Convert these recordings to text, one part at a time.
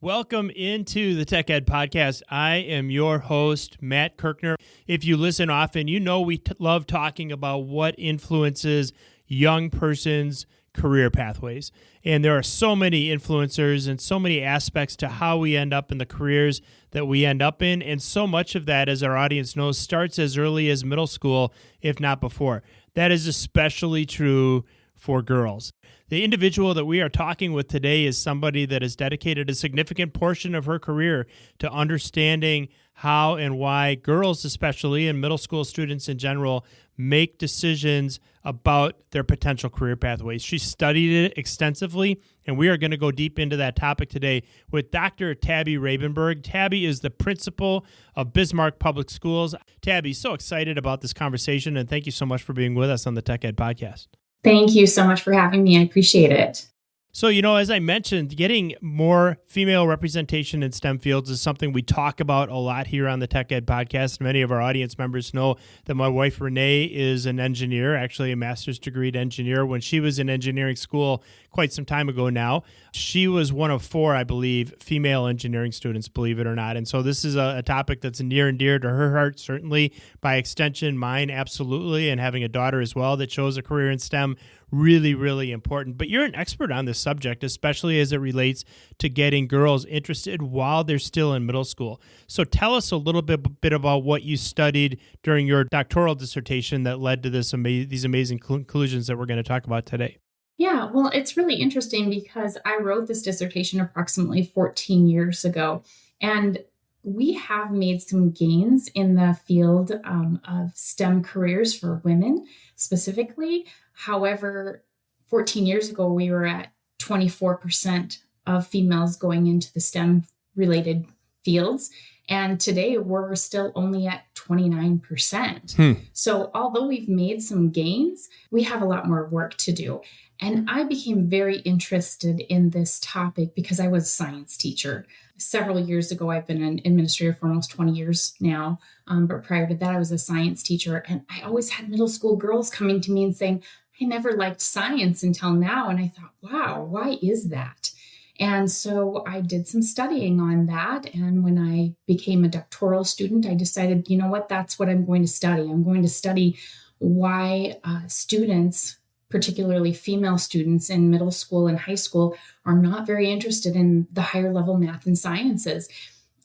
Welcome into the Tech Ed Podcast. I am your host, Matt Kirkner. If you listen often, you know we love talking about what influences young persons' career pathways. And there are so many influencers and so many aspects to how we end up in the careers that we end up in. And so much of that, as our audience knows, starts as early as middle school, if not before. That is especially true for girls. The individual that we are talking with today is somebody that has dedicated a significant portion of her career to understanding how and why girls, especially, and middle school students in general, make decisions about their potential career pathways. She studied it extensively, and we are going to go deep into that topic today with Dr. Tabby Rabenberg. Tabby is the principal of Bismarck Public Schools. Tabby, so excited about this conversation, and thank you so much for being with us on the Tech Ed Podcast. Thank you so much for having me. I appreciate it. So, as I mentioned, getting more female representation in STEM fields is something we talk about a lot here on the Tech Ed Podcast. Many of our audience members know that my wife, Renee, is an engineer, actually a master's degree engineer. When she was in engineering school quite some time ago now, she was one of 4, I believe, female engineering students, believe it or not. And so this is a topic that's near and dear to her heart, certainly, by extension, mine, absolutely, and having a daughter as well that chose a career in STEM, really, really important. But you're an expert on this subject, especially as it relates to getting girls interested while they're still in middle school. So tell us a little bit about what you studied during your doctoral dissertation that led to these amazing conclusions that we're going to talk about today. Yeah, well, it's really interesting because I wrote this dissertation approximately 14 years ago, and we have made some gains in the field of STEM careers for women specifically. However, 14 years ago, we were at 24% of females going into the STEM-related fields. And today, we're still only at 29%. So although we've made some gains, we have a lot more work to do. And I became very interested in this topic because I was a science teacher. Several years ago, I've been an administrator for almost 20 years now. But prior to that, I was a science teacher. And I always had middle school girls coming to me and saying, I never liked science until now. And I thought, wow, why is that? And so I did some studying on that. And when I became a doctoral student, I decided, you know what, that's what I'm going to study. I'm going to study why students, particularly female students in middle school and high school, are not very interested in the higher level math and sciences.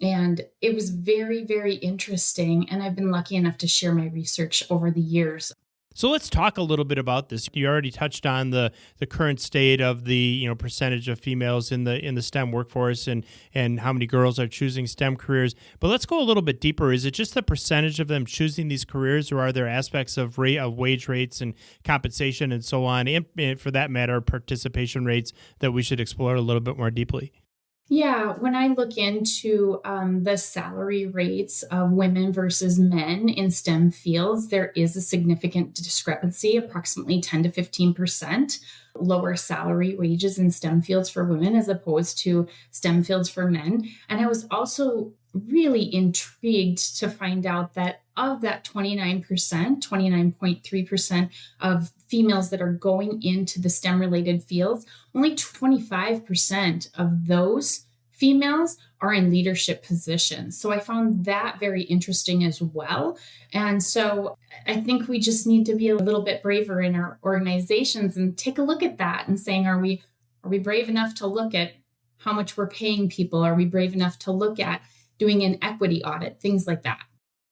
And it was very, very interesting. And I've been lucky enough to share my research over the years. So let's talk a little bit about this. You already touched on the current state of the percentage of females in the STEM workforce and how many girls are choosing STEM careers. But let's go a little bit deeper. Is it just the percentage of them choosing these careers, or are there aspects of wage rates and compensation and so on, and for that matter, participation rates that we should explore a little bit more deeply? Yeah, when I look into the salary rates of women versus men in STEM fields, there is a significant discrepancy, approximately 10 to 15% lower salary wages in STEM fields for women as opposed to STEM fields for men. And I was also really intrigued to find out that of that 29.3% of females that are going into the STEM related fields, only 25% of those females are in leadership positions. So I found that very interesting as well. And so I think we just need to be a little bit braver in our organizations and take a look at that and saying, are we brave enough to look at how much we're paying people? Are we brave enough to look at doing an equity audit, things like that?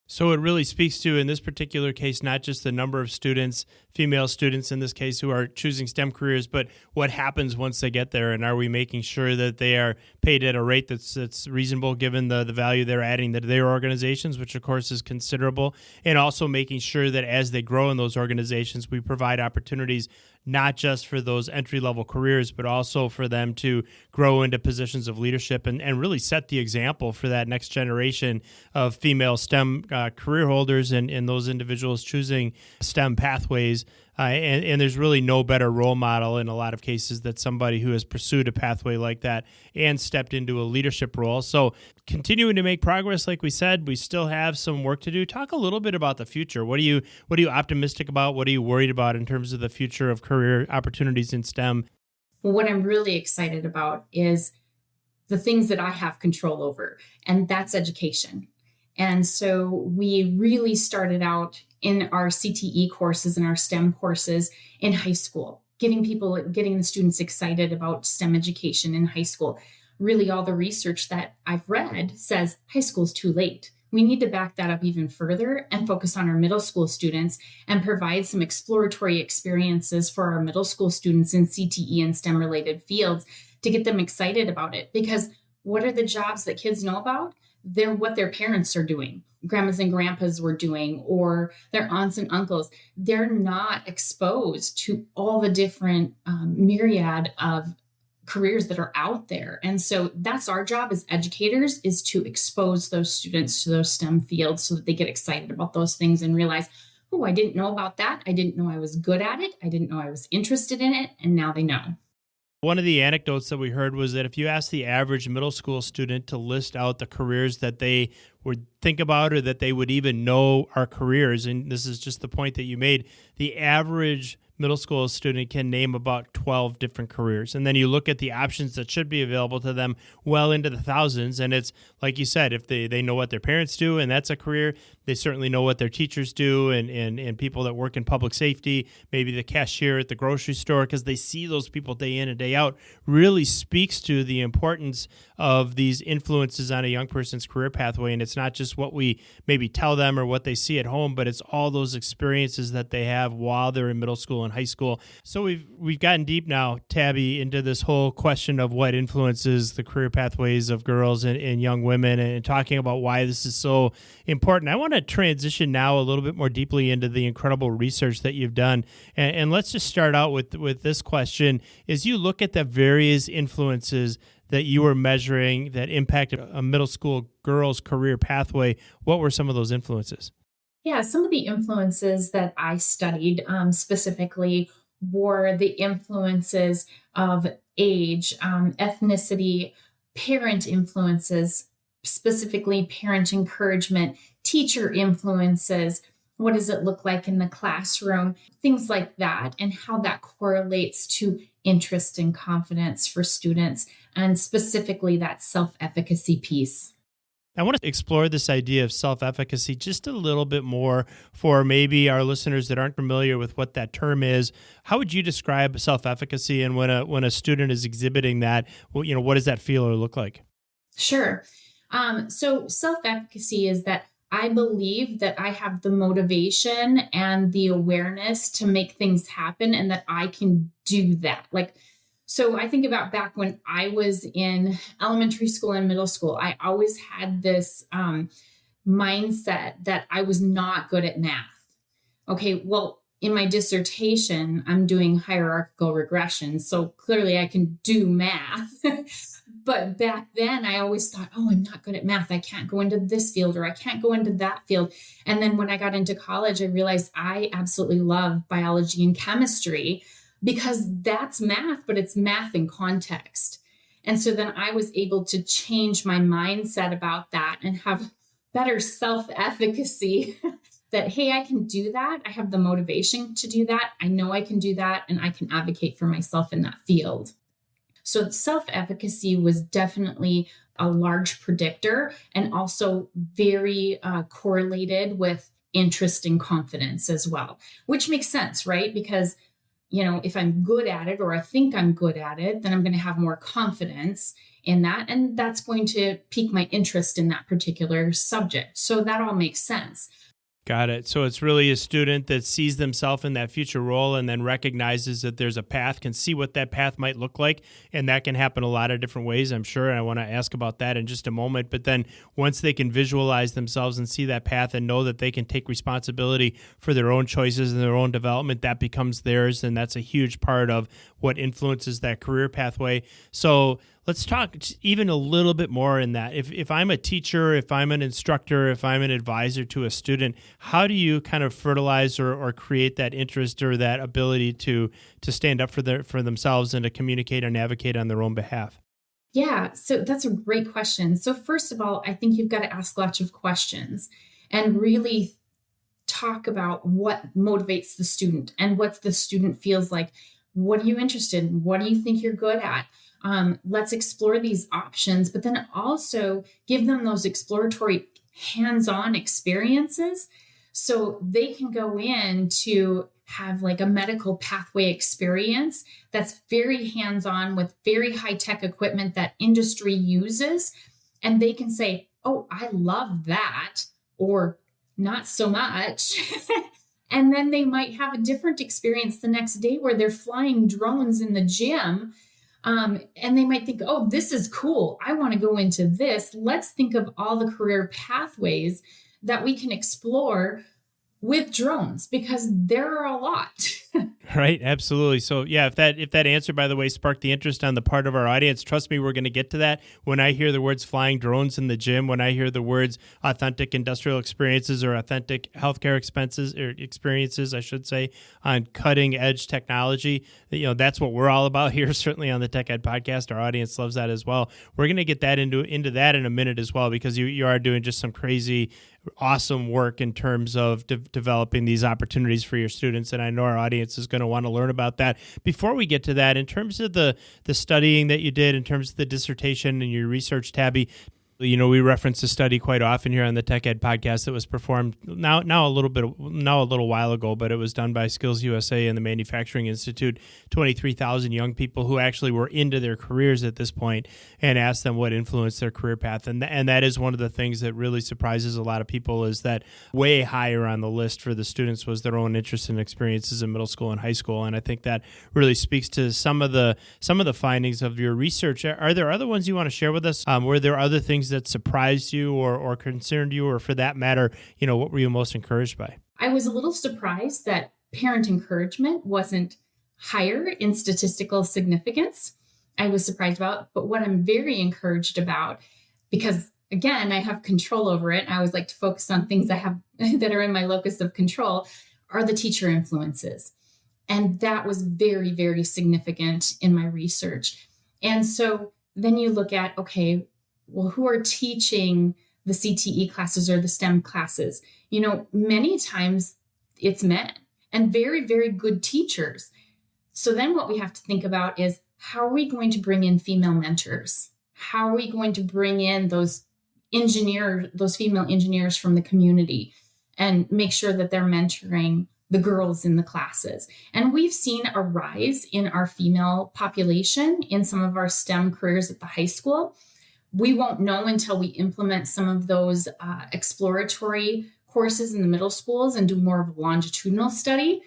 So it really speaks to, in this particular case, not just the number of students, female students in this case, who are choosing STEM careers, but what happens once they get there, and are we making sure that they are paid at a rate that's reasonable given the value they're adding to their organizations, which of course is considerable, and also making sure that as they grow in those organizations, we provide opportunities not just for those entry-level careers, but also for them to grow into positions of leadership and really set the example for that next generation of female STEM career holders and those individuals choosing STEM pathways. And there's really no better role model in a lot of cases than somebody who has pursued a pathway like that and stepped into a leadership role. So continuing to make progress, like we said, we still have some work to do. Talk a little bit about the future. What are you optimistic about? What are you worried about in terms of the future of career opportunities in STEM? What I'm really excited about is the things that I have control over, and that's education. And so we really started out in our CTE courses and our STEM courses in high school, getting the students excited about STEM education in high school. Really, all the research that I've read says high school's too late. We need to back that up even further and focus on our middle school students and provide some exploratory experiences for our middle school students in CTE and STEM related fields to get them excited about it. Because what are the jobs that kids know about? They're what their parents are doing, grandmas and grandpas were doing, or their aunts and uncles. They're not exposed to all the different myriad of careers that are out there. And so that's our job as educators, is to expose those students to those STEM fields so that they get excited about those things and realize, oh, I didn't know about that. I didn't know I was good at it. I didn't know I was interested in it. And now they know. One of the anecdotes that we heard was that if you ask the average middle school student to list out the careers that they would think about or that they would even know are careers, and this is just the point that you made, the average middle school student can name about 12 different careers. And then you look at the options that should be available to them well into the thousands. And it's like you said, if they know what their parents do and that's a career, they certainly know what their teachers do and people that work in public safety, maybe the cashier at the grocery store, because they see those people day in and day out, really speaks to the importance of these influences on a young person's career pathway. And it's not just what we maybe tell them or what they see at home, but it's all those experiences that they have while they're in middle school and high school. So we've gotten deep now, Tabby, into this whole question of what influences the career pathways of girls and young women, and talking about why this is so important. I want to transition now a little bit more deeply into the incredible research that you've done. And let's just start out with this question. As you look at the various influences that you were measuring that impacted a middle school girl's career pathway, what were some of those influences? Yeah, some of the influences that I studied specifically were the influences of age, ethnicity, parent influences, specifically parent encouragement, teacher influences. What does it look like in the classroom? Things like that, and how that correlates to interest and confidence for students, and specifically that self-efficacy piece. I want to explore this idea of self-efficacy just a little bit more for maybe our listeners that aren't familiar with what that term is. How would you describe self-efficacy, and when a student is exhibiting that, what does that feel or look like? Sure. So self-efficacy is that I believe that I have the motivation and the awareness to make things happen, and that I can do that. So I think about back when I was in elementary school and middle school, I always had this mindset that I was not good at math. Okay, well, in my dissertation, I'm doing hierarchical regression, so clearly I can do math. But back then, I always thought, oh, I'm not good at math. I can't go into this field, or I can't go into that field. And then when I got into college, I realized I absolutely love biology and chemistry, because that's math, but it's math in context. And so then I was able to change my mindset about that and have better self-efficacy that, hey, I can do that. I have the motivation to do that. I know I can do that, and I can advocate for myself in that field. So self-efficacy was definitely a large predictor, and also very correlated with interest and confidence as well, which makes sense, right? Because if I'm good at it, or I think I'm good at it, then I'm going to have more confidence in that. And that's going to pique my interest in that particular subject. So that all makes sense. Got it. So it's really a student that sees themselves in that future role and then recognizes that there's a path, can see what that path might look like. And that can happen a lot of different ways, I'm sure. And I want to ask about that in just a moment. But then once they can visualize themselves and see that path and know that they can take responsibility for their own choices and their own development, that becomes theirs. And that's a huge part of what influences that career pathway. So let's talk even a little bit more in that. If I'm a teacher, if I'm an instructor, if I'm an advisor to a student, how do you kind of fertilize or create that interest or that ability to stand up for themselves and to communicate and advocate on their own behalf? Yeah, so that's a great question. So first of all, I think you've got to ask lots of questions and really talk about what motivates the student and what the student feels like. What are you interested in? What do you think you're good at? Let's explore these options, but then also give them those exploratory hands-on experiences so they can go in to have like a medical pathway experience that's very hands-on with very high-tech equipment that industry uses. And they can say, oh, I love that, or not so much. And then they might have a different experience the next day where they're flying drones in the gym. And they might think, oh, this is cool. I want to go into this. Let's think of all the career pathways that we can explore with drones, because there are a lot. Right, absolutely. So yeah, if that answer, by the way, sparked the interest on the part of our audience, trust me, we're going to get to that. When I hear the words flying drones in the gym, when I hear the words authentic industrial experiences or authentic healthcare experiences, I should say, on cutting edge technology, that's what we're all about here. Certainly on the Tech Ed podcast, our audience loves that as well. We're going to get that into that in a minute as well, because you are doing just some crazy, awesome work in terms of developing these opportunities for your students, and I know our audience is going to want to learn about that. Before we get to that, in terms of the studying that you did, in terms of the dissertation and your research, Tabby, we reference a study quite often here on the Tech Ed podcast that was performed now a little while ago, but it was done by Skills USA and the Manufacturing Institute, 23,000 young people who actually were into their careers at this point, and asked them what influenced their career path. And that is one of the things that really surprises a lot of people, is that way higher on the list for the students was their own interests and experiences in middle school and high school. And I think that really speaks to some of the findings of your research. Are there other ones you want to share with us? Were there other things that surprised you or concerned you, or for that matter, what were you most encouraged by? I was a little surprised that parent encouragement wasn't higher in statistical significance. I was surprised about, but what I'm very encouraged about, because again, I have control over it, I always like to focus on things I have that are in my locus of control, are the teacher influences. And that was very, very significant in my research. And so then you look at, okay, well, who are teaching the CTE classes or the STEM classes? Many times it's men, and very, very good teachers. So then what we have to think about is, how are we going to bring in female mentors? How are we going to bring in those female engineers from the community and make sure that they're mentoring the girls in the classes? And we've seen a rise in our female population in some of our STEM careers at the high school. We won't know until we implement some of those exploratory courses in the middle schools and do more of a longitudinal study,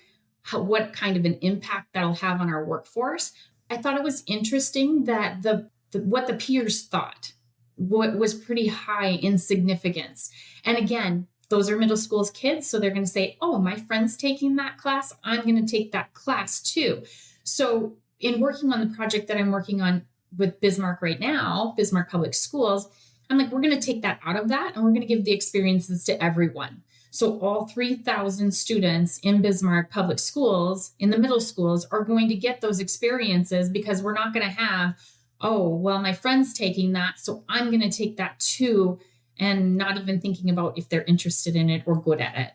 what kind of an impact that'll have on our workforce. I thought it was interesting that what the peers thought was pretty high in significance. And again, those are middle school's kids, so they're going to say, oh, my friend's taking that class, I'm going to take that class too. So in working on the project that I'm working on with Bismarck right now, Bismarck Public Schools, I'm like, we're going to take that out of that and we're going to give the experiences to everyone. So all 3,000 students in Bismarck Public Schools, in the middle schools, are going to get those experiences, because we're not going to have, oh, well, my friend's taking that, so I'm going to take that too, and not even thinking about if they're interested in it or good at it.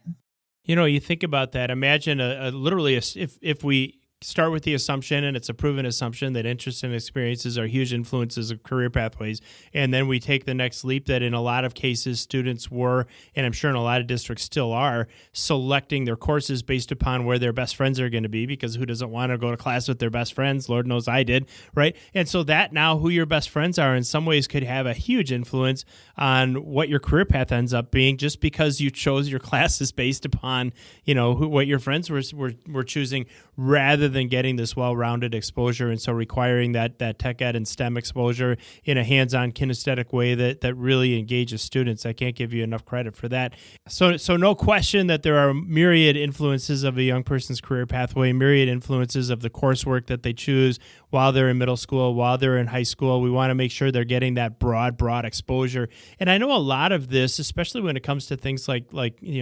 You think about that. Imagine if we start with the assumption, and it's a proven assumption, that interests and experiences are huge influences of career pathways. And then we take the next leap that in a lot of cases students were, and I'm sure in a lot of districts still are, selecting their courses based upon where their best friends are going to be, because who doesn't want to go to class with their best friends? Lord knows I did, right? And so that now who your best friends are in some ways could have a huge influence on what your career path ends up being, just because you chose your classes based upon, what your friends were choosing, rather than getting this well-rounded exposure, and so requiring that tech ed and STEM exposure in a hands-on kinesthetic way that really engages students. I can't give you enough credit for that. So no question that there are myriad influences of a young person's career pathway, myriad influences of the coursework that they choose while they're in middle school, while they're in high school. We want to make sure they're getting that broad exposure. And I know a lot of this, especially when it comes to things like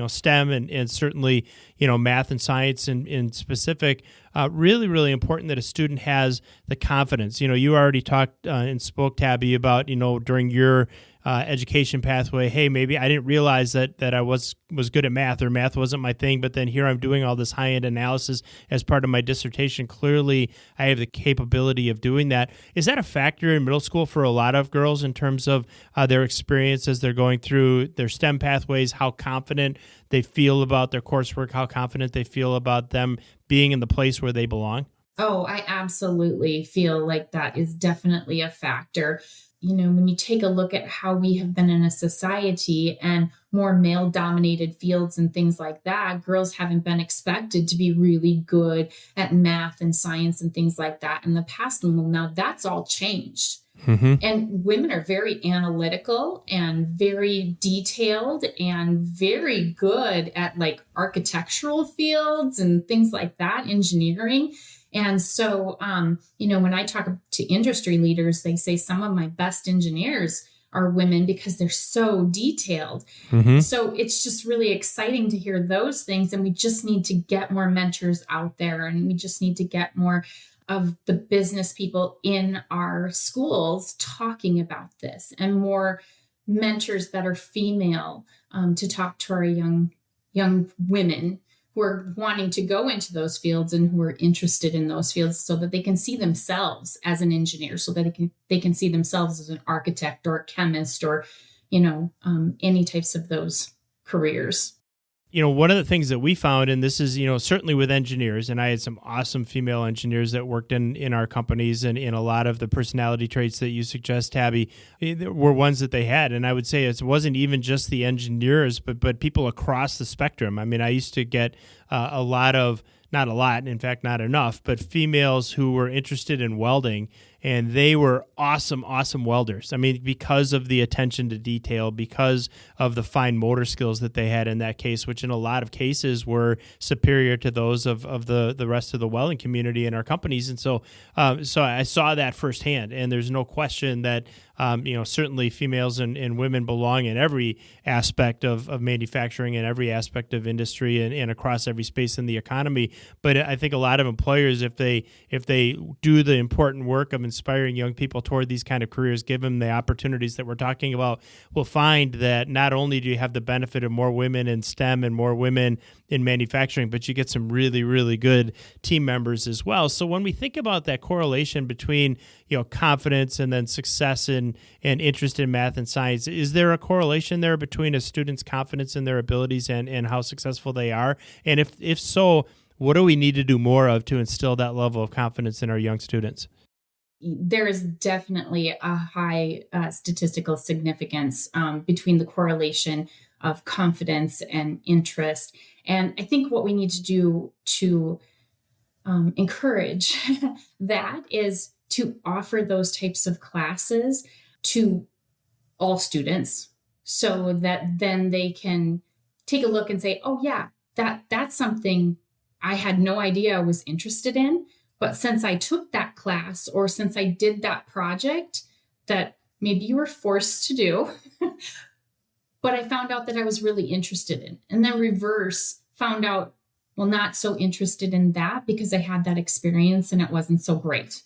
STEM and certainly math and science in specific, really, really important that a student has the confidence. You already talked and spoke, Tabby, about, during your education pathway. Hey, maybe I didn't realize that I was good at math, or math wasn't my thing, but then here I'm doing all this high-end analysis as part of my dissertation. Clearly, I have the capability of doing that. Is that a factor in middle school for a lot of girls in terms of their experience as they're going through their STEM pathways, how confident they feel about their coursework, how confident they feel about them being in the place where they belong? Oh, I absolutely feel like that is definitely a factor. When you take a look at how we have been in a society and more male dominated fields and things like that, girls haven't been expected to be really good at math and science and things like that in the past. Well, now that's all changed. Mm-hmm. And women are very analytical and very detailed and very good at like architectural fields and things like that, engineering. And so, when I talk to industry leaders, they say some of my best engineers are women because they're so detailed. Mm-hmm. So it's just really exciting to hear those things. And we just need to get more mentors out there, and we just need to get more of the business people in our schools talking about this, and more mentors that are female to talk to our young women who are wanting to go into those fields and who are interested in those fields, so that they can see themselves as an engineer, so that they can see themselves as an architect or a chemist or, any types of those careers. One of the things that we found, and this is, certainly with engineers, and I had some awesome female engineers that worked in our companies, and in a lot of the personality traits that you suggest, Tabby, were ones that they had. And I would say it wasn't even just the engineers, but people across the spectrum. I mean, I used to get a lot of, not a lot, in fact, not enough, but females who were interested in welding, and they were awesome welders. I mean, because of the attention to detail, because of the fine motor skills that they had in that case, which in a lot of cases were superior to those of the rest of the welding community in our companies. And so I saw that firsthand, and there's no question that certainly females and women belong in every aspect of manufacturing and every aspect of industry and across every space in the economy. But I think a lot of employers, if they do the important work of inspiring young people toward these kind of careers, give them the opportunities that we're talking about, will find that not only do you have the benefit of more women in STEM and more women in manufacturing, but you get some really, really good team members as well. So when we think about that correlation between confidence and then success and interest in math and science, is there a correlation there between a student's confidence in their abilities and how successful they are? And if so, what do we need to do more of to instill that level of confidence in our young students? There is definitely a high statistical significance between the correlation of confidence and interest. And I think what we need to do to encourage that is to offer those types of classes to all students, so that then they can take a look and say, oh yeah, that's something I had no idea I was interested in. But since I took that class, or since I did that project that maybe you were forced to do, but I found out that I was really interested in, and then reverse, found out, well, not so interested in that because I had that experience and it wasn't so great.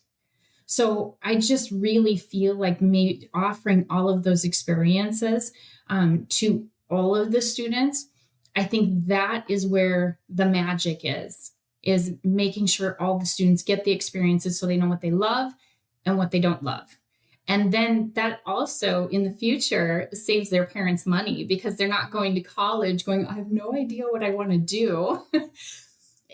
So I just really feel like maybe offering all of those experiences to all of the students, I think that is where the magic is making sure all the students get the experiences so they know what they love and what they don't love. And then that also in the future saves their parents money, because they're not going to college going, I have no idea what I want to do.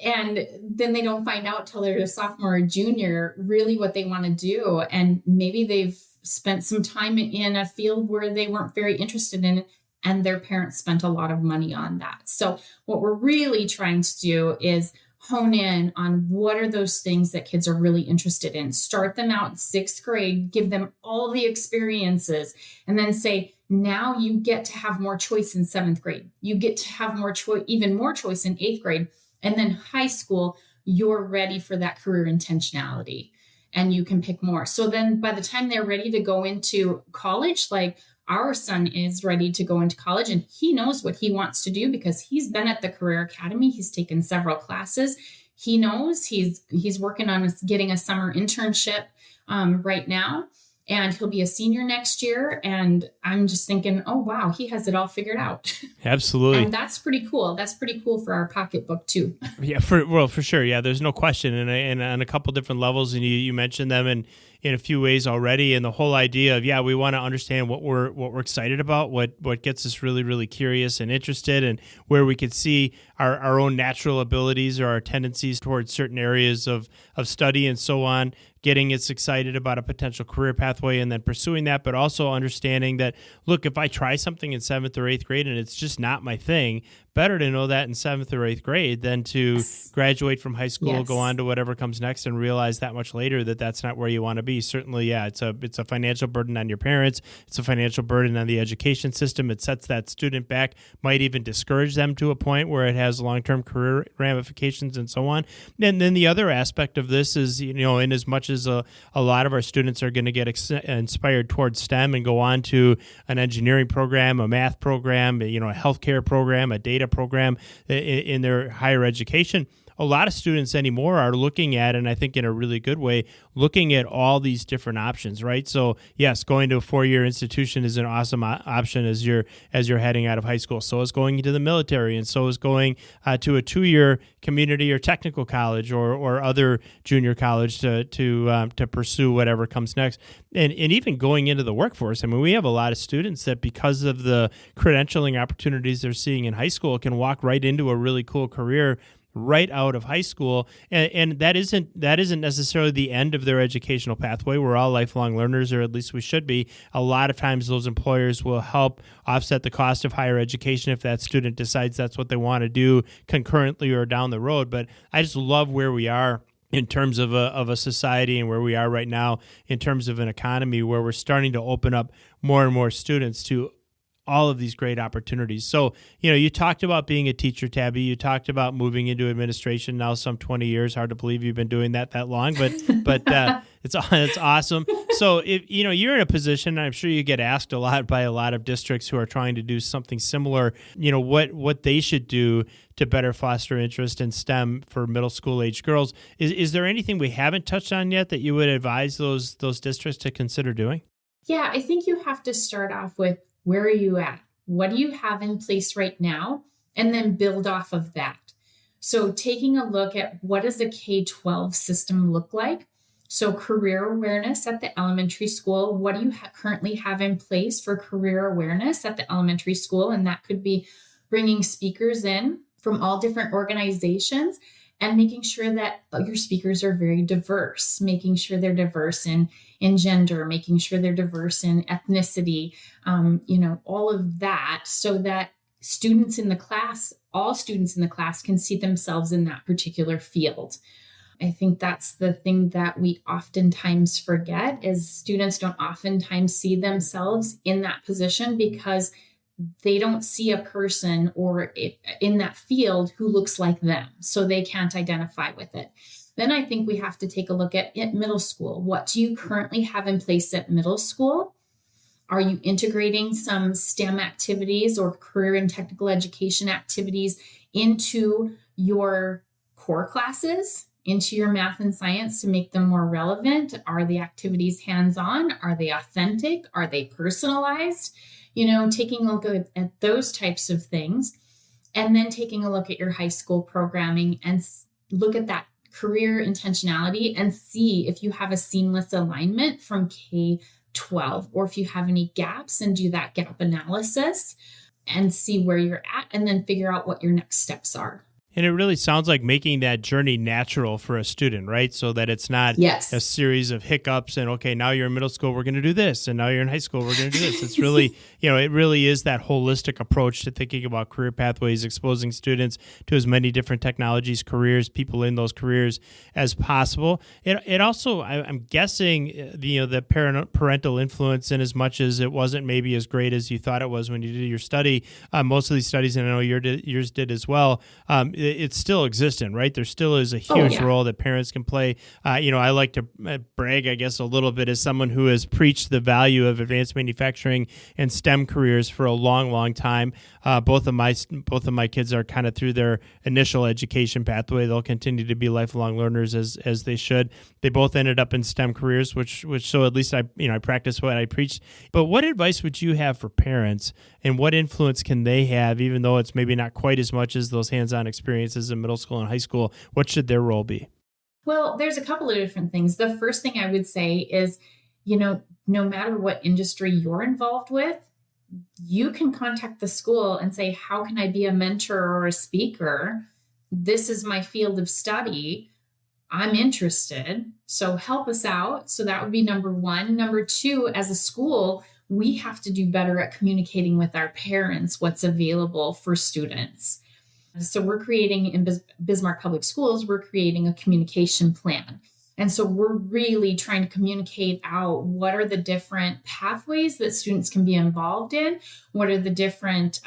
And then they don't find out till they're a sophomore or junior really what they want to do. And maybe they've spent some time in a field where they weren't very interested in, and their parents spent a lot of money on that. So what we're really trying to do is hone in on what are those things that kids are really interested in. Start them out in 6th grade, give them all the experiences, and then say, now you get to have more choice in 7th grade. You get to have more choice, even more choice in 8th grade. And then high school, you're ready for that career intentionality and you can pick more. So then by the time they're ready to go into college, like our son is ready to go into college and he knows what he wants to do because he's been at the Career Academy. He's taken several classes. He knows he's working on getting a summer internship right now. and he'll be a senior next year. And I'm just thinking, oh, wow, he has it all figured out. Absolutely. And that's pretty cool. That's pretty cool for our pocketbook too. Yeah, for sure. Yeah, there's no question. And on a couple different levels, and you mentioned them in a few ways already. And the whole idea of, we want to understand what we're excited about, what gets us really, really curious and interested, and where we could see our own natural abilities or our tendencies towards certain areas of study and so on, getting us excited about a potential career pathway and then pursuing that, but also understanding that, look, if I try something in 7th or 8th grade and it's just not my thing, better to know that in 7th or 8th grade than to graduate from high school, go on to whatever comes next, and realize that much later that that's not where you want to be. Certainly, it's a financial burden on your parents. It's a financial burden on the education system. It sets that student back, might even discourage them to a point where it has long-term career ramifications and so on. And then the other aspect of this is, in as much as a lot of our students are going to get inspired towards STEM and go on to an engineering program, a math program, a healthcare program, a data program in their higher education, a lot of students anymore are looking at, and I think in a really good way, looking at all these different options, right? So yes, going to a 4-year institution is an awesome option as you're heading out of high school. So is going into the military, and so is going to a 2-year community or technical college or other junior college to pursue whatever comes next. And even going into the workforce. I mean, we have a lot of students that, because of the credentialing opportunities they're seeing in high school, can walk right into a really cool career right out of high school, and that isn't necessarily the end of their educational pathway. We're all lifelong learners, or at least we should be. A lot of times those employers will help offset the cost of higher education if that student decides that's what they want to do concurrently or down the road. But I just love where we are in terms of a society, and where we are right now in terms of an economy where we're starting to open up more and more students to all of these great opportunities. So, you talked about being a teacher, Tabby. You talked about moving into administration now some 20 years. Hard to believe you've been doing that long, but it's awesome. So if you're in a position, I'm sure you get asked a lot by a lot of districts who are trying to do something similar, what they should do to better foster interest in STEM for middle school age girls. Is there anything we haven't touched on yet that you would advise those districts to consider doing? Yeah, I think you have to start off with, where are you at? What do you have in place right now? And then build off of that. So taking a look at, what does the K-12 system look like? So career awareness at the elementary school. What do you currently have in place for career awareness at the elementary school? And that could be bringing speakers in from all different organizations and making sure that your speakers are very diverse, making sure they're diverse in gender, making sure they're diverse in ethnicity, all of that, so that students in the class, all students in the class, can see themselves in that particular field. I think that's the thing that we oftentimes forget, is students don't oftentimes see themselves in that position because they don't see a person or in that field who looks like them, so they can't identify with it. Then I think we have to take a look at middle school. What do you currently have in place at middle school? Are you integrating some STEM activities or career and technical education activities into your core classes, into your math and science, to make them more relevant? Are the activities hands-on? Are they authentic? Are they personalized? Taking a look at those types of things, and then taking a look at your high school programming and look at that career intentionality and see if you have a seamless alignment from K-12, or if you have any gaps, and do that gap analysis and see where you're at, and then figure out what your next steps are. And it really sounds like making that journey natural for a student, right? So that it's not a series of hiccups and, okay, now you're in middle school, we're going to do this. And now you're in high school, we're going to do this. It's really, it really is that holistic approach to thinking about career pathways, exposing students to as many different technologies, careers, people in those careers as possible. It also, I'm guessing, the parental influence, in as much as it wasn't maybe as great as you thought it was when you did your study. Most of these studies, and I know yours did as well, it's still existent, right? There still is a Oh, huge yeah. role that parents can play. I like to brag, I guess, a little bit as someone who has preached the value of advanced manufacturing and STEM careers for a long, long time. Both of my kids are kind of through their initial education pathway. They'll continue to be lifelong learners as they should. They both ended up in STEM careers, which so at least I practice what I preach. But what advice would you have for parents, and what influence can they have, even though it's maybe not quite as much as those hands-on experiences in middle school and high school? What should their role be? Well, there's a couple of different things. The first thing I would say is, no matter what industry you're involved with, you can contact the school and say, how can I be a mentor or a speaker? This is my field of study. I'm interested. So help us out. So that would be number one. Number two, as a school, we have to do better at communicating with our parents what's available for students. So we're creating in Bismarck Public Schools, we're creating a communication plan. And so we're really trying to communicate out what are the different pathways that students can be involved in, what are the different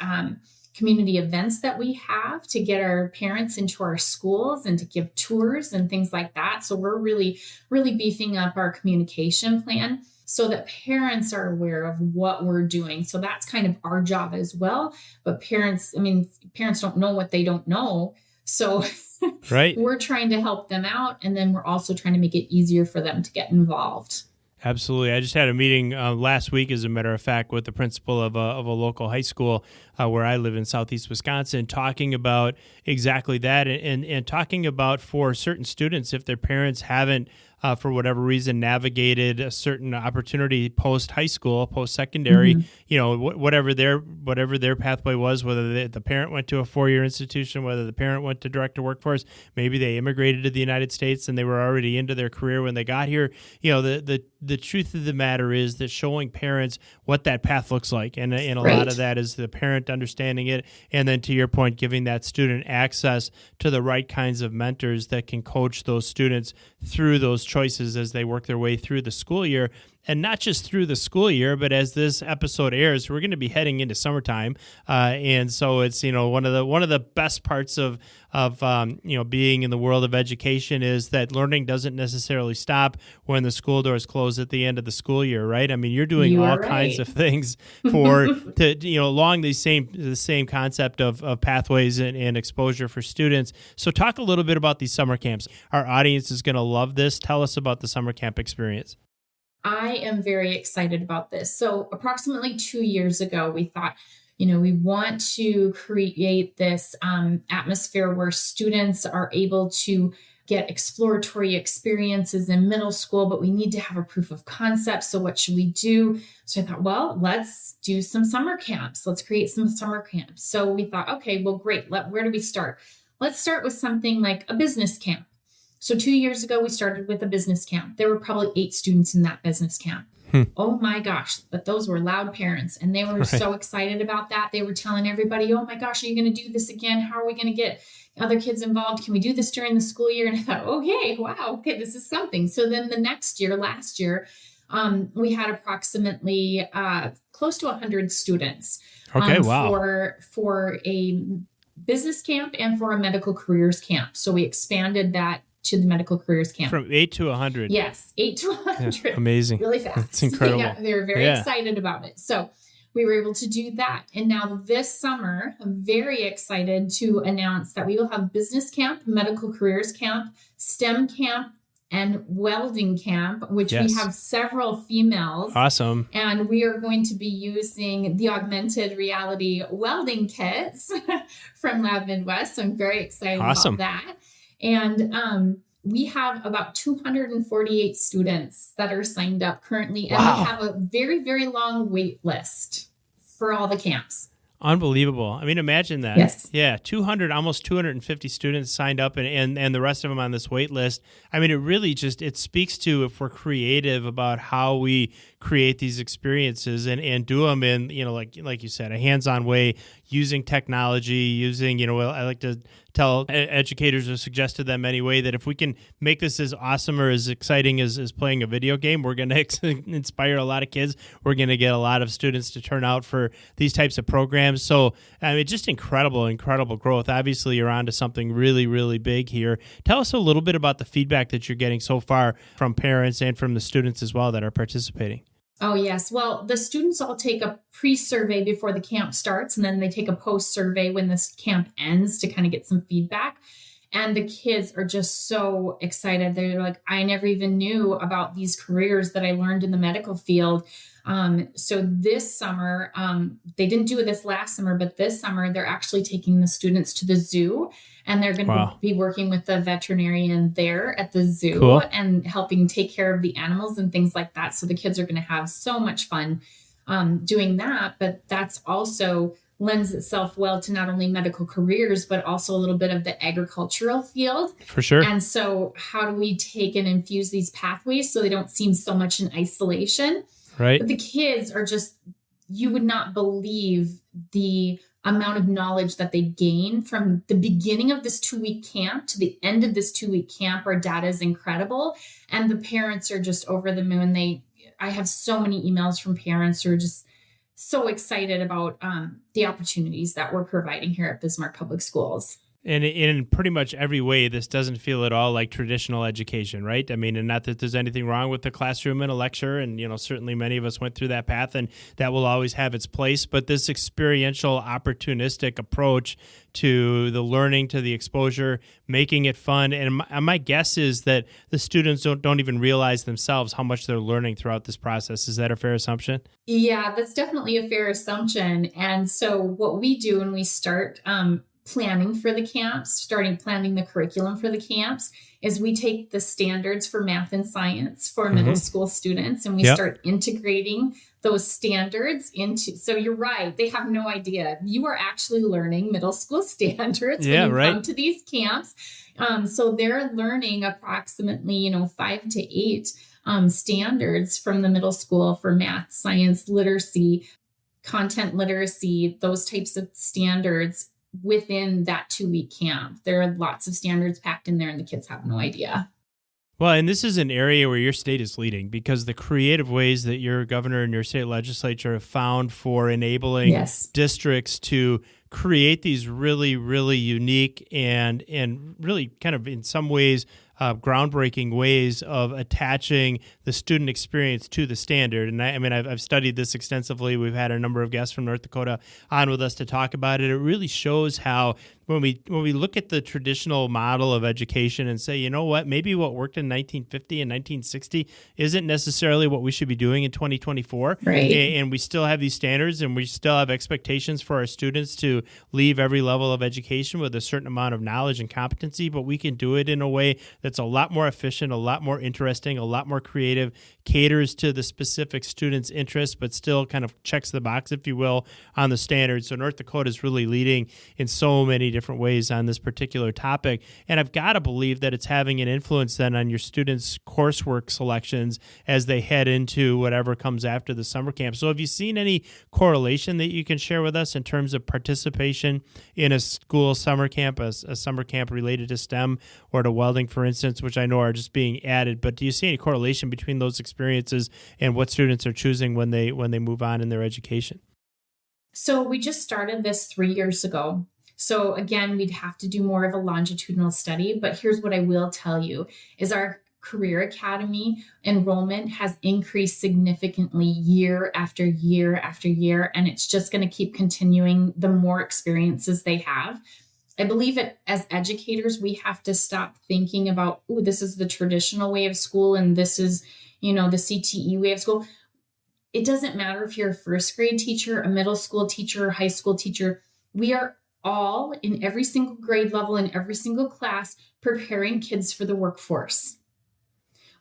community events that we have to get our parents into our schools and to give tours and things like that. So we're really, really beefing up our communication plan so that parents are aware of what we're doing. So that's kind of our job as well. But parents don't know what they don't know. So Right. we're trying to help them out. And then we're also trying to make it easier for them to get involved. Absolutely. I just had a meeting last week, as a matter of fact, with the principal of a local high school where I live in southeast Wisconsin, talking about exactly that and talking about for certain students, if their parents haven't, for whatever reason, navigated a certain opportunity post high school, post secondary, whatever their pathway was, whether the parent went to a 4-year institution, whether the parent went to direct to workforce, maybe they immigrated to the United States and they were already into their career when they got here. The truth of the matter is that showing parents what that path looks like, and a Right. lot of that is the parent understanding it, and then to your point, giving that student access to the right kinds of mentors that can coach those students through those choices as they work their way through the school year. And not just through the school year, but as this episode airs, we're going to be heading into summertime, and so it's one of the best parts of being in the world of education is that learning doesn't necessarily stop when the school doors close at the end of the school year, right? I mean, you're doing all kinds of things along the same concept of pathways and exposure for students. So talk a little bit about these summer camps. Our audience is going to love this. Tell us about the summer camp experience. I am very excited about this. So approximately 2 years ago, we thought, we want to create this atmosphere where students are able to get exploratory experiences in middle school, but we need to have a proof of concept. So what should we do? So I thought, well, let's do some summer camps. Let's create some summer camps. So we thought, okay, well, great. Where do we start? Let's start with something like a business camp. So 2 years ago, we started with a business camp. There were probably 8 students in that business camp. Oh my gosh, but those were loud parents. And they were so excited about that. They were telling everybody, oh my gosh, are you going to do this again? How are we going to get other kids involved? Can we do this during the school year? And I thought, okay, this is something. So then the next year, last year, we had approximately close to 100 students for a business camp and for a medical careers camp. So we expanded that to the medical careers camp. From 8 to 100. Yes, 8 to 100. Yeah, amazing. Really fast. That's incredible. Yeah, they were very excited about it. So we were able to do that. And now this summer, I'm very excited to announce that we will have business camp, medical careers camp, STEM camp, and welding camp, which we have several females. Awesome. And we are going to be using the augmented reality welding kits from Lab Midwest. So I'm very excited about that. And we have about 248 students that are signed up currently. And we have a very, very long wait list for all the camps. Unbelievable. I mean, imagine that. Yes. Yeah, almost 250 students signed up and the rest of them on this wait list. I mean, it really it speaks to, if we're creative about how we create these experiences and do them in, like you said, a hands-on way, using technology, using, I like to tell educators or suggest to them anyway that if we can make this as awesome or as exciting as playing a video game, we're going to inspire a lot of kids. We're going to get a lot of students to turn out for these types of programs. So, I mean, just incredible growth. Obviously, you're onto something really, really big here. Tell us a little bit about the feedback that you're getting so far from parents and from the students as well that are participating. Oh, yes. Well, the students all take a pre-survey before the camp starts, and then they take a post-survey when this camp ends to kind of get some feedback. And the kids are just so excited. They're like, I never even knew about these careers that I learned in the medical field. So this summer, they didn't do this last summer, but this summer they're actually taking the students to the zoo, and they're going to be working with the veterinarian there at the zoo and helping take care of the animals and things like that. So the kids are going to have so much fun doing that, but that's also lends itself well to not only medical careers, but also a little bit of the agricultural field. For sure. And so how do we take and infuse these pathways so they don't seem so much in isolation? Right. But the kids are just, you would not believe the amount of knowledge that they gain from the beginning of this 2-week camp to the end of this 2-week camp. Our data is incredible. And the parents are just over the moon. I have so many emails from parents who are just so excited about the opportunities that we're providing here at Bismarck Public Schools. And in pretty much every way, this doesn't feel at all like traditional education, right? I mean, and not that there's anything wrong with the classroom and a lecture, and certainly many of us went through that path, and that will always have its place. But this experiential, opportunistic approach to the learning, to the exposure, making it fun, and my guess is that the students don't even realize themselves how much they're learning throughout this process. Is that a fair assumption? Yeah, that's definitely a fair assumption. And so what we do when we start planning for the camps, planning the curriculum for the camps, is we take the standards for math and science for middle school students, and we start integrating those standards into, so you're right, they have no idea. You are actually learning middle school standards when you come to these camps. So they're learning approximately, 5 to 8 standards from the middle school for math, science, literacy, content literacy, those types of standards within that 2-week camp. There are lots of standards packed in there, and the kids have no idea. Well, and this is an area where your state is leading, because the creative ways that your governor and your state legislature have found for enabling districts to create these really, really unique and really kind of in some ways groundbreaking ways of attaching the student experience to the standard. And I mean, I've studied this extensively. We've had a number of guests from North Dakota on with us to talk about it. It really shows how when we look at the traditional model of education and say, you know what, maybe what worked in 1950 and 1960 isn't necessarily what we should be doing in 2024. Right. And we still have these standards, and we still have expectations for our students to leave every level of education with a certain amount of knowledge and competency, but we can do it in a way that's a lot more efficient, a lot more interesting, a lot more creative, caters to the specific student's interests, but still kind of checks the box, if you will, on the standards. So North Dakota is really leading in so many different ways on this particular topic. And I've got to believe that it's having an influence then on your students' coursework selections as they head into whatever comes after the summer camp. So have you seen any correlation that you can share with us in terms of participation in a school summer camp, a summer camp related to STEM or to welding, for instance, which I know are just being added, but do you see any correlation between those experiences and what students are choosing when they move on in their education? So we just started this 3 years ago. So again, we'd have to do more of a longitudinal study, but here's what I will tell you is our Career Academy enrollment has increased significantly year after year after year, and it's just going to keep continuing the more experiences they have. I believe that as educators, we have to stop thinking about, oh, this is the traditional way of school and this is, the CTE way of school. It doesn't matter if you're a first grade teacher, a middle school teacher, a high school teacher. We are all in every single grade level in every single class preparing kids for the workforce.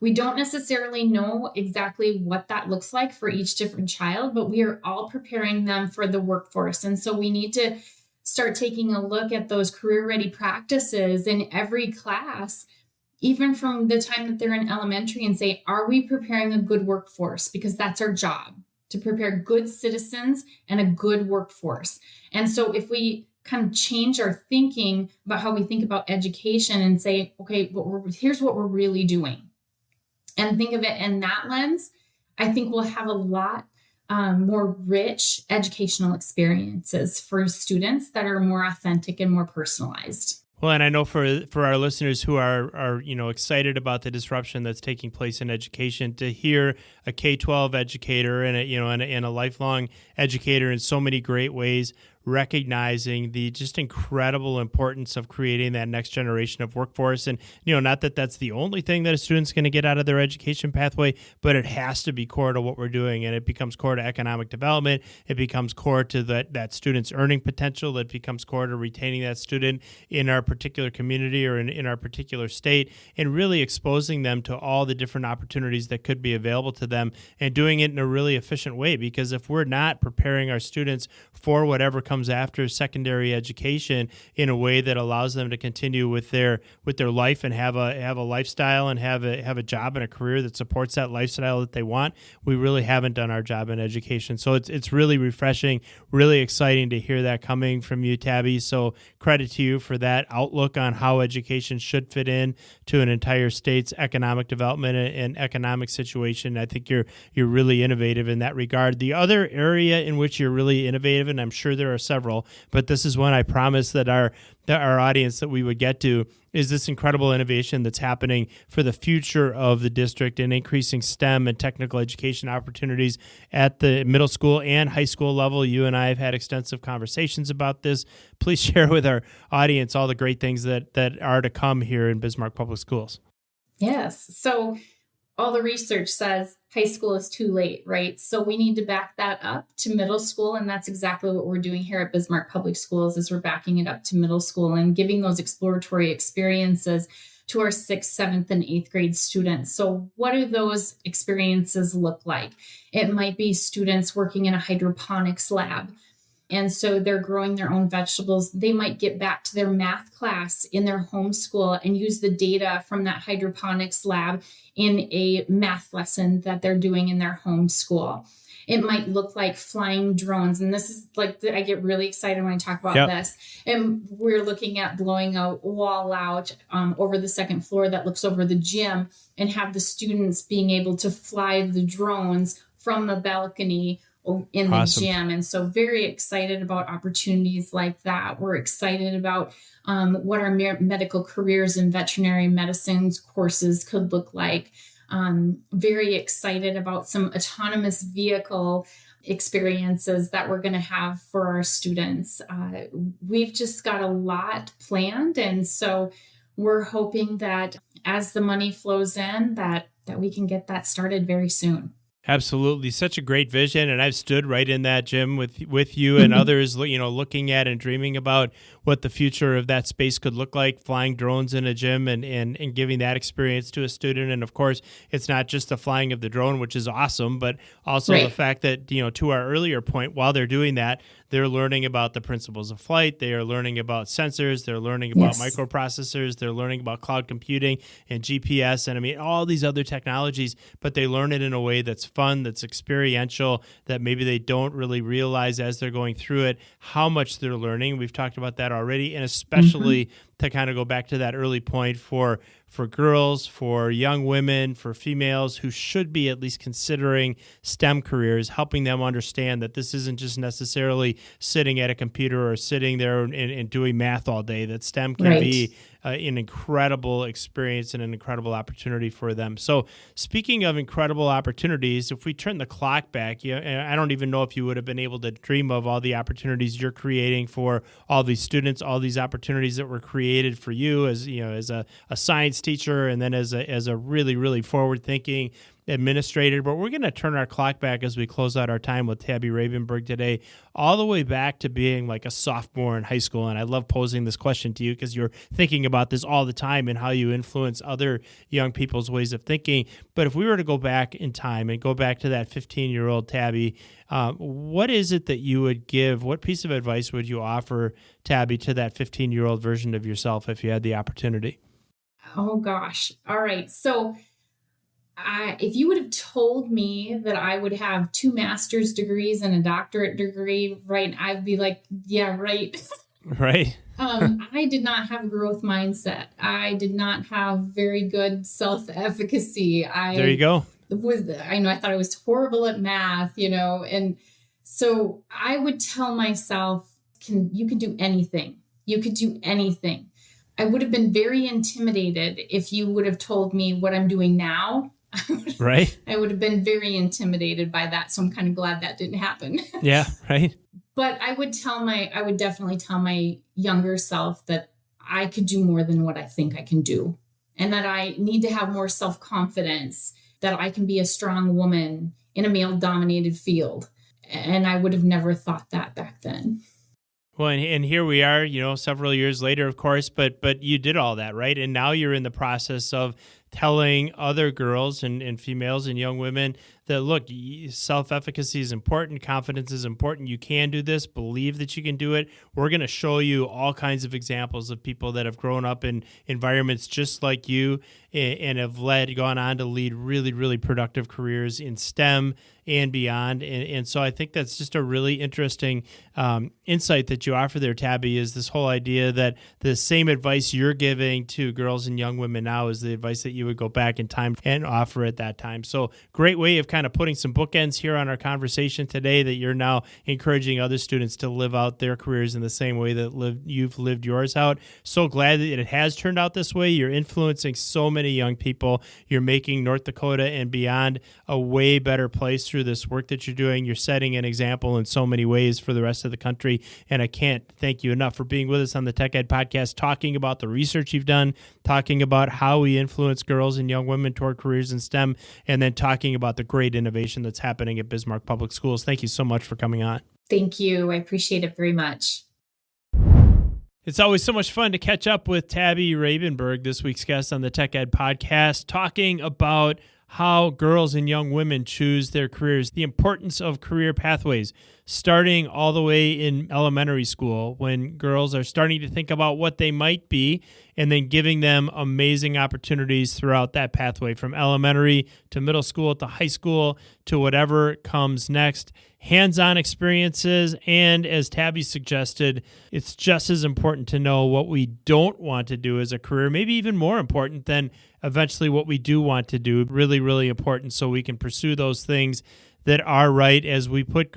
We don't necessarily know exactly what that looks like for each different child, but we are all preparing them for the workforce. And so we need to start taking a look at those career-ready practices in every class, even from the time that they're in elementary, and say, are we preparing a good workforce? Because that's our job, to prepare good citizens and a good workforce. And so if we kind of change our thinking about how we think about education and say, okay, here's what we're really doing, and think of it in that lens, I think we'll have a lot more rich educational experiences for students that are more authentic and more personalized. Well, and I know for our listeners who are excited about the disruption that's taking place in education, to hear a K-12 educator and a lifelong educator in so many great ways, recognizing the just incredible importance of creating that next generation of workforce. And, not that that's the only thing that a student's going to get out of their education pathway, but it has to be core to what we're doing. And it becomes core to economic development. It becomes core to that student's earning potential. It becomes core to retaining that student in our particular community or in our particular state, and really exposing them to all the different opportunities that could be available to them, and doing it in a really efficient way. Because if we're not preparing our students for whatever comes after secondary education in a way that allows them to continue with their life and have a lifestyle and have a job and a career that supports that lifestyle that they want, we really haven't done our job in education. So it's really refreshing, really exciting to hear that coming from you, Tabby. So credit to you for that outlook on how education should fit in to an entire state's economic development and economic situation. I think you're really innovative in that regard. The other area in which you're really innovative, and I'm sure there are several, but this is one I promised that our audience that we would get to, is this incredible innovation that's happening for the future of the district and increasing STEM and technical education opportunities at the middle school and high school level. You and I have had extensive conversations about this. Please share with our audience all the great things that are to come here in Bismarck Public Schools. Yes. So all the research says high school is too late, right? So we need to back that up to middle school. And that's exactly what we're doing here at Bismarck Public Schools, is we're backing it up to middle school and giving those exploratory experiences to our 6th, 7th, and 8th grade students. So what do those experiences look like? It might be students working in a hydroponics lab. And so they're growing their own vegetables. They might get back to their math class in their home school and use the data from that hydroponics lab in a math lesson that they're doing in their home school. It might look like flying drones. And this is I get really excited when I talk about this. And we're looking at blowing a wall out over the 2nd floor that looks over the gym, and have the students being able to fly the drones from the balcony in the gym. And so very excited about opportunities like that. We're excited about what our medical careers and veterinary medicine courses could look like. Very excited about some autonomous vehicle experiences that we're going to have for our students. We've just got a lot planned. And so we're hoping that as the money flows in, that we can get that started very soon. Absolutely. Such a great vision. And I've stood right in that gym with you and others, looking at and dreaming about what the future of that space could look like, flying drones in a gym and giving that experience to a student. And of course, it's not just the flying of the drone, which is awesome, but also the fact that, to our earlier point, while they're doing that, they're learning about the principles of flight. They are learning about sensors. They're learning about microprocessors. They're learning about cloud computing and GPS and all these other technologies, but they learn it in a way that's fun, that's experiential, that maybe they don't really realize as they're going through it how much they're learning. We've talked about that already, and especially to kind of go back to that early point for girls, for young women, for females who should be at least considering STEM careers, helping them understand that this isn't just necessarily sitting at a computer or sitting there and doing math all day, that STEM can be an incredible experience and an incredible opportunity for them. So speaking of incredible opportunities, if we turn the clock back, I don't even know if you would have been able to dream of all the opportunities you're creating for all these students, all these opportunities that were created for you as a science teacher, and then as a really, really forward-thinking administrator. But we're going to turn our clock back as we close out our time with Tabby Rabenberg today, all the way back to being like a sophomore in high school. And I love posing this question to you because you're thinking about this all the time and how you influence other young people's ways of thinking. But if we were to go back in time and go back to that 15-year-old Tabby, what is it that you would give? What piece of advice would you offer, Tabby, to that 15-year-old version of yourself if you had the opportunity? Oh, gosh. All right. So if you would have told me that I would have 2 master's degrees and a doctorate degree, right, I'd be like, yeah, right. Right. I did not have a growth mindset. I did not have very good self-efficacy. There you go. I thought I was horrible at math, and so I would tell myself, you could do anything. You could do anything. I would have been very intimidated if you would have told me what I'm doing now. Right. I would have been very intimidated by that. So I'm kind of glad that didn't happen. Yeah. Right. But I would definitely tell my younger self that I could do more than what I think I can do. And that I need to have more self-confidence, that I can be a strong woman in a male-dominated field. And I would have never thought that back then. Well, and here we are, several years later, of course, but you did all that, right? And now you're in the process of telling other girls and females and young women that, look, self-efficacy is important, confidence is important, you can do this, believe that you can do it. We're going to show you all kinds of examples of people that have grown up in environments just like you and have gone on to lead really, really productive careers in STEM and beyond. And so I think that's just a really interesting insight that you offer there, Tabby, is this whole idea that the same advice you're giving to girls and young women now is the advice that you would go back in time and offer at that time. So great way of kind of putting some bookends here on our conversation today, that you're now encouraging other students to live out their careers in the same way that you've lived yours out. So glad that it has turned out this way. You're influencing so many young people. You're making North Dakota and beyond a way better place through this work that you're doing. You're setting an example in so many ways for the rest of the country. And I can't thank you enough for being with us on the Tech Ed Podcast, talking about the research you've done, talking about how we influence girls and young women toward careers in STEM, and then talking about the great innovation that's happening at Bismarck Public Schools. Thank you so much for coming on. Thank you. I appreciate it very much. It's always so much fun to catch up with Tabby Rabenberg, this week's guest on the Tech Ed Podcast, talking about how girls and young women choose their careers, the importance of career pathways, starting all the way in elementary school when girls are starting to think about what they might be, and then giving them amazing opportunities throughout that pathway from elementary to middle school to high school to whatever comes next. Hands-on experiences, and as Tabby suggested, it's just as important to know what we don't want to do as a career, maybe even more important than eventually what we do want to do. Really, really important so we can pursue those things that are right as we put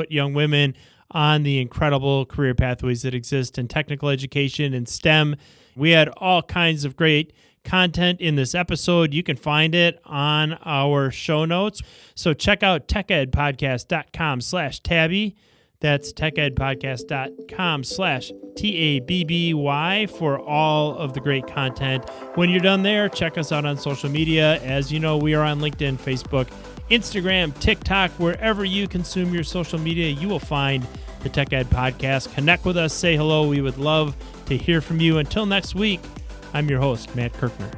young women on the incredible career pathways that exist in technical education and STEM. We had all kinds of great content in this episode. You can find it on our show notes. So check out techedpodcast.com/Tabby. That's techedpodcast.com/TABBY for all of the great content. When you're done there, check us out on social media. As you know, we are on LinkedIn, Facebook, Instagram, TikTok. Wherever you consume your social media, you will find the Tech Ed Podcast. Connect with us, say hello. We would love to hear from you. Until next week, I'm your host, Matt Kirkner.